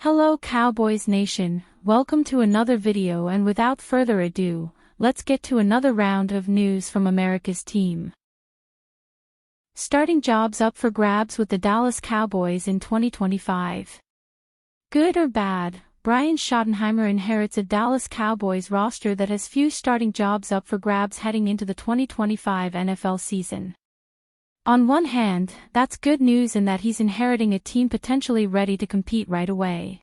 Hello Cowboys Nation, welcome to another video, and without further ado, let's get to another round of news from America's team. Starting jobs up for grabs with the Dallas Cowboys in 2025. Good or bad, Brian Schottenheimer inherits a Dallas Cowboys roster that has few starting jobs up for grabs heading into the 2025 NFL season. On one hand, that's good news in that he's inheriting a team potentially ready to compete right away.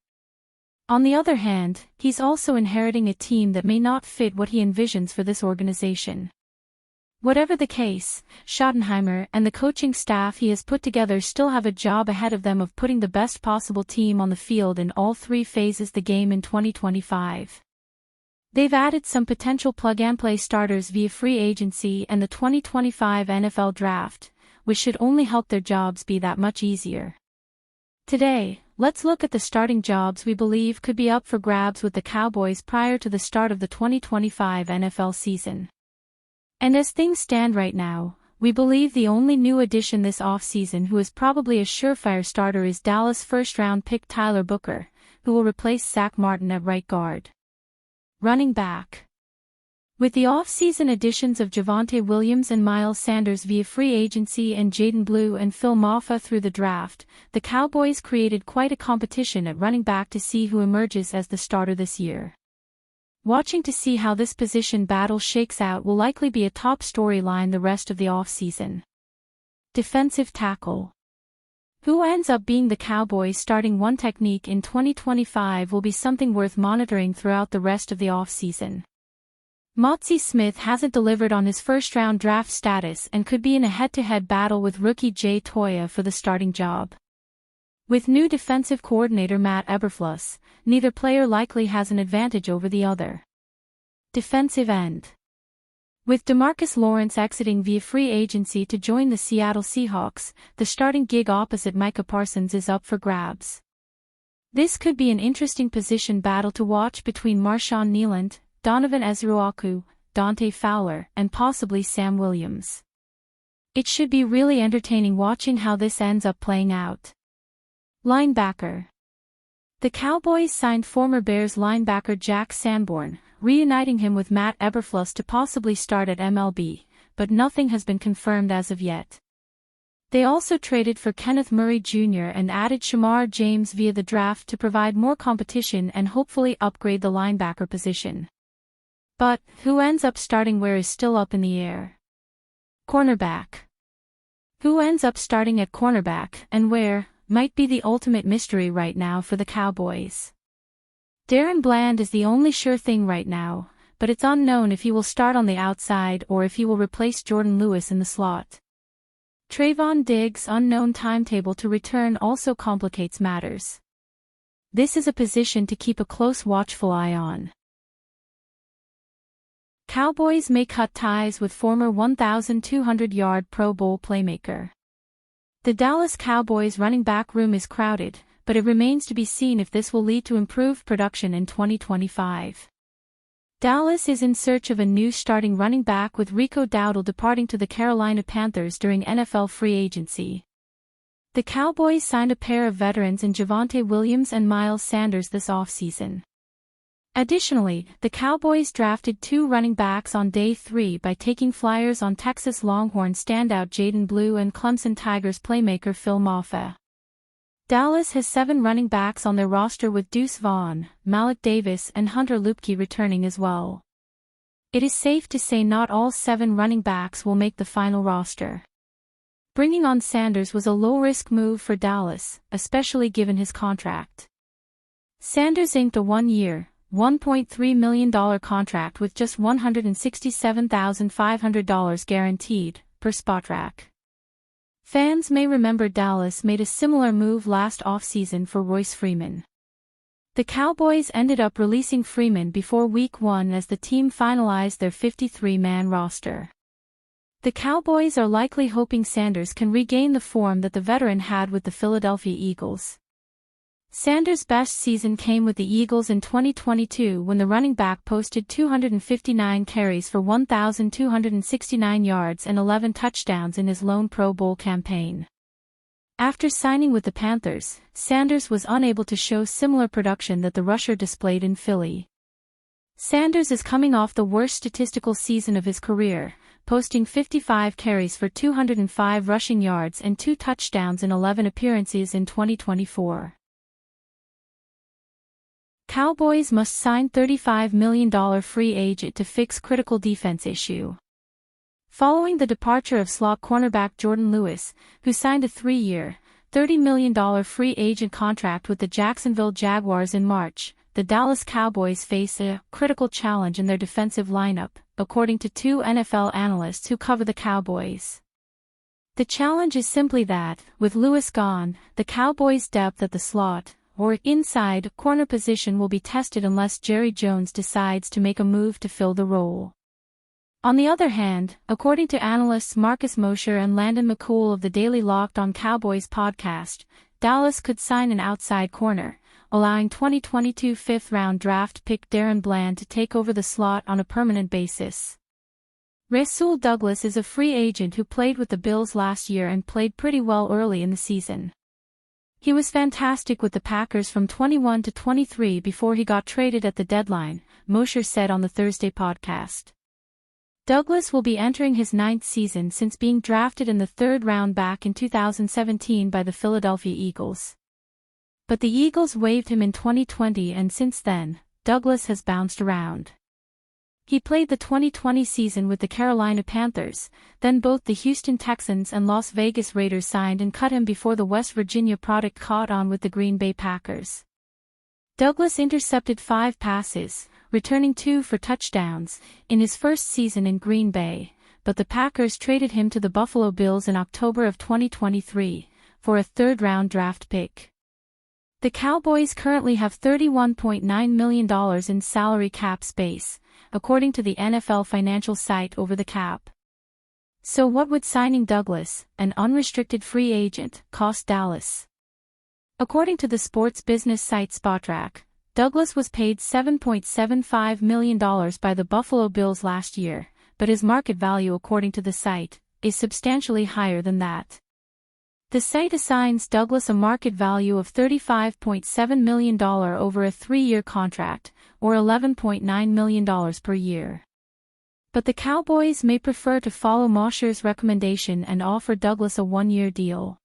On the other hand, he's also inheriting a team that may not fit what he envisions for this organization. Whatever the case, Schottenheimer and the coaching staff he has put together still have a job ahead of them of putting the best possible team on the field in all three phases of the game in 2025. They've added some potential plug-and-play starters via free agency and the 2025 NFL Draft, which should only help their jobs be that much easier. Today, let's look at the starting jobs we believe could be up for grabs with the Cowboys prior to the start of the 2025 NFL season. And as things stand right now, we believe the only new addition this offseason who is probably a surefire starter is Dallas first-round pick Tyler Booker, who will replace Zach Martin at right guard. Running back. With the off-season additions of Javonte Williams and Miles Sanders via free agency and Jaden Blue and Phil Mafah through the draft, the Cowboys created quite a competition at running back to see who emerges as the starter this year. Watching to see how this position battle shakes out will likely be a top storyline the rest of the off-season. Defensive tackle. Who ends up being the Cowboys' starting one technique in 2025 will be something worth monitoring throughout the rest of the off-season. Motzi Smith hasn't delivered on his first-round draft status and could be in a head-to-head battle with rookie Jay Toya for the starting job. With new defensive coordinator Matt Eberflus, neither player likely has an advantage over the other. Defensive end. With DeMarcus Lawrence exiting via free agency to join the Seattle Seahawks, the starting gig opposite Micah Parsons is up for grabs. This could be an interesting position battle to watch between Marshawn Kneeland, Donovan Ezeuaku, Dante Fowler, and possibly Sam Williams. It should be really entertaining watching how this ends up playing out. Linebacker. The Cowboys signed former Bears linebacker Jack Sanborn, reuniting him with Matt Eberflus to possibly start at MLB, but nothing has been confirmed as of yet. They also traded for Kenneth Murray Jr. and added Shamar James via the draft to provide more competition and hopefully upgrade the linebacker position. But, who ends up starting where is still up in the air. Cornerback. Who ends up starting at cornerback and where, might be the ultimate mystery right now for the Cowboys. Darren Bland is the only sure thing right now, but it's unknown if he will start on the outside or if he will replace Jordan Lewis in the slot. Trayvon Diggs' unknown timetable to return also complicates matters. This is a position to keep a close watchful eye on. Cowboys may cut ties with former 1,200-yard Pro Bowl playmaker. The Dallas Cowboys running back room is crowded, but it remains to be seen if this will lead to improved production in 2025. Dallas is in search of a new starting running back with Rico Dowdle departing to the Carolina Panthers during NFL free agency. The Cowboys signed a pair of veterans in Javonte Williams and Miles Sanders this offseason. Additionally, the Cowboys drafted two running backs on day 3 by taking flyers on Texas Longhorn standout Jaden Blue and Clemson Tigers playmaker Phil Mafah. Dallas has 7 running backs on their roster with Deuce Vaughn, Malik Davis and Hunter Luepke returning as well. It is safe to say not all 7 running backs will make the final roster. Bringing on Sanders was a low-risk move for Dallas, especially given his contract. Sanders inked a 1-year, $1.3 million contract with just $167,500 guaranteed, per Spotrac. Fans may remember Dallas made a similar move last offseason for Royce Freeman. The Cowboys ended up releasing Freeman before Week 1 as the team finalized their 53-man roster. The Cowboys are likely hoping Sanders can regain the form that the veteran had with the Philadelphia Eagles. Sanders' best season came with the Eagles in 2022 when the running back posted 259 carries for 1,269 yards and 11 touchdowns in his lone Pro Bowl campaign. After signing with the Panthers, Sanders was unable to show similar production that the rusher displayed in Philly. Sanders is coming off the worst statistical season of his career, posting 55 carries for 205 rushing yards and 2 touchdowns in 11 appearances in 2024. Cowboys must sign $35 million free agent to fix critical defense issue. Following the departure of slot cornerback Jordan Lewis, who signed a 3-year, $30 million free agent contract with the Jacksonville Jaguars in March, the Dallas Cowboys face a critical challenge in their defensive lineup, according to 2 NFL analysts who cover the Cowboys. The challenge is simply that, with Lewis gone, the Cowboys' depth at the slot, or inside, corner position will be tested unless Jerry Jones decides to make a move to fill the role. On the other hand, according to analysts Marcus Mosher and Landon McCool of the Daily Locked On Cowboys podcast, Dallas could sign an outside corner, allowing 2022 fifth-round draft pick Darren Bland to take over the slot on a permanent basis. Rasul Douglas is a free agent who played with the Bills last year and played pretty well early in the season. He was fantastic with the Packers from 21 to 23 before he got traded at the deadline, Mosher said on the Thursday podcast. Douglas will be entering his 9th season since being drafted in the 3rd round back in 2017 by the Philadelphia Eagles. But the Eagles waived him in 2020 and since then, Douglas has bounced around. He played the 2020 season with the Carolina Panthers, then both the Houston Texans and Las Vegas Raiders signed and cut him before the West Virginia product caught on with the Green Bay Packers. Douglas intercepted 5 passes, returning 2 for touchdowns, in his first season in Green Bay, but the Packers traded him to the Buffalo Bills in October of 2023, for a 3rd-round draft pick. The Cowboys currently have $31.9 million in salary cap space, according to the NFL financial site Over the Cap. So what would signing Douglas, an unrestricted free agent, cost Dallas? According to the sports business site Spotrac, Douglas was paid $7.75 million by the Buffalo Bills last year, but his market value according to the site, is substantially higher than that. The site assigns Douglas a market value of $35.7 million over a 3-year contract, or $11.9 million per year. But the Cowboys may prefer to follow Mosher's recommendation and offer Douglas a 1-year deal.